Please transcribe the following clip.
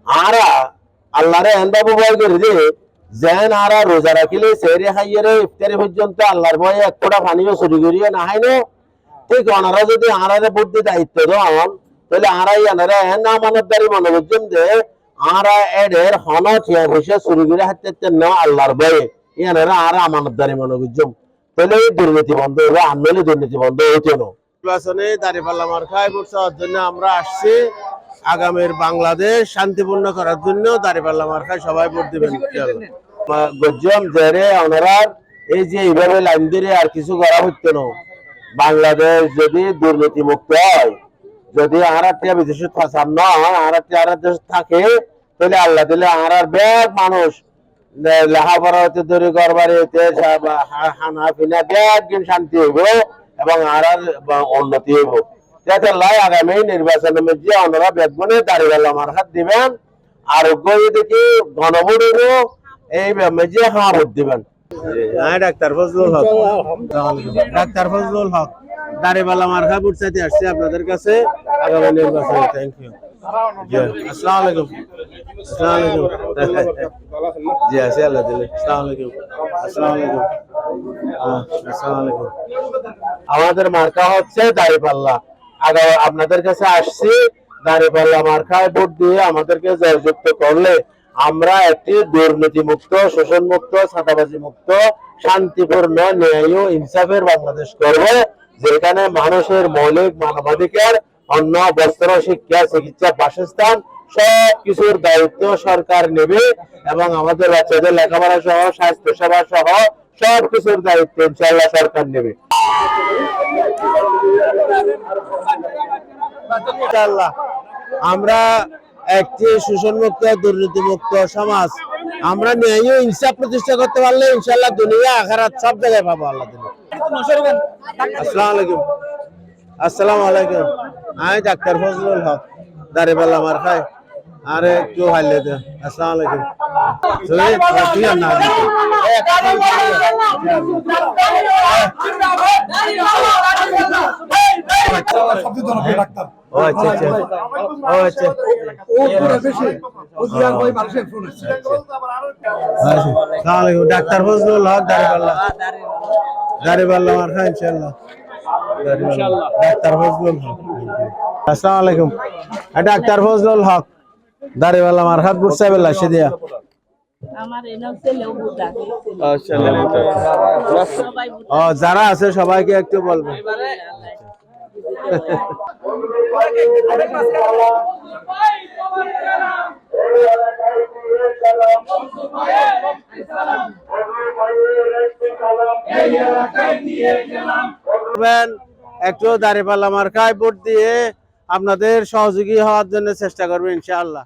আরা আল্লাহরে এনবাবু ভয় করে যে যেন আরা রোজা রাখিলে সেরে খাইয়ে ইফতারি পর্যন্ত আল্লাহর ভয়ে এক ফোঁটা পানিও চুরি করিয়ে না হাইনো ঠিক ওনারা যদি আরারে বুদ্ধি দায়িত্ব দেন তাহলে আরাই আনারা এন আমানতদারি মনে করছেন যে আরা এদের হন ঠিয়া বসে চুরি করে হাতে না আল্লাহর ভয়ে ইয়ানারা আরা আমানতদারি মনে করছেন তাহলে দুর্নীতি বন্ধ হবে আনলে দুর্নীতি বন্ধ হইতো না নির্বাচনে দাঁড়িপাল্লা মার্কায় ভোট চাওয়ার জন্য আমরা আসছি আগামীর বাংলাদেশ শান্তিপূর্ণ করার জন্য দাঁড়িপাল্লা মার্কায় সবাই ভোট দিবেন গজ্জম জেরে ওনারার এই যে এইভাবে লাইন দিয়ে আর কিছু করা হচ্ছে না বাংলাদেশ যদি দুর্নীতি মুক্ত হয় যদি আরাটিয়া বিদেশে ফাঁসান না হয় আরাটিয়া আর দেশ থাকে তাহলে আল্লাহ দিলে আর ব্যাগ মানুষ লেখাপড়া হতে তৈরি করবার হইতে হানা ফিনা ব্যাগ শান্তি হইব এবং আর উন্নতি হইব যাতে লাই আগামী নির্বাচনের মধ্যে ওনারা বেগমনে দাঁড়িয়ে আমার হাত দিবেন আরোগ্য দেখি গণভোট হইব এই মেজে হাঁ ভোট দিবেন ডাক্তার ফজলুল হক ডাক্তার ফজলুল হক দাঁড়িপাল্লা মার্কা ভোট চাইতে আসছি আপনাদের কাছে আগামী নির্বাচনে থ্যাংক ইউ আসসালামু আলাইকুম আসসালামু আলাইকুম জি আছে আল্লাহ দিলে আসসালামু আলাইকুম আসসালামু আলাইকুম আসসালামু আলাইকুম আমাদের মার্কা হচ্ছে দাঁড়িপাল্লা আপনাদের কাছে আসছি দাঁড়িপাল্লা মার্কায় ভোট দিয়ে আমাদেরকে জয়যুক্ত করলে আমরা একটি দুর্নীতি মুক্ত শোষণ মুক্ত ছাতাবাজি মুক্ত শান্তিপূর্ণ ন্যায় ও ইনসাফের বাংলাদেশ করব যেখানে মানুষের মৌলিক মানবাধিকার অন্ন বস্ত্র শিক্ষা চিকিৎসা বাসস্থান সব কিছুর দায়িত্ব সরকার নেবে এবং আমাদের বাচ্চাদের লেখাপড়া সহ স্বাস্থ্য সেবা সহ সব কিছুর দায়িত্ব ইনশাআল্লাহ সরকার নেবে ইনশাআল্লাহ আমরা একটি শোষণ মুক্ত দুর্নীতি মুক্ত সমাজ আমরা ন্যায় ইনসাফ প্রতিষ্ঠা করতে পারলে ইনশাআল্লাহ দুনিয়া আখিরাত সব জায়গায় পাবো আল্লাহ দিলে আসসালামু আলাইকুম আসসালামু আলাইকুম আমি ডাক্তার ফজলুল হক দাঁড়িপাল্লা মার্কায় আরে একটু হাইলে দে আসসালামু আলাইকুম তুই না ও আচ্ছা আচ্ছা ও আচ্ছা ও পুরো বেশি ও জিয়ার ভাই মানুষের ফোন আসছে আসসালামু আলাইকুম ডাক্তার ফজলুল হক দাঁড়িপাল্লা মার্কা ইনশাআল্লাহ ইনশাআল্লাহ ডাক্তার ফজলুল হক আসসালামু আলাইকুম ডাক্তার ফজলুল হক দাঁড়িপাল্লা মার্কা ভোট চাইবেন লাসে দিয়া আমার এনাও ছেলেও ভোট লাগে ও যারা আছে সবাইকে একটু বলবেন একটু দাঁড়িপাল্লা মার্কায় ভোট দিয়ে আপনাদের সহযোগী হওয়ার জন্য চেষ্টা করবেন ইনশাআল্লাহ।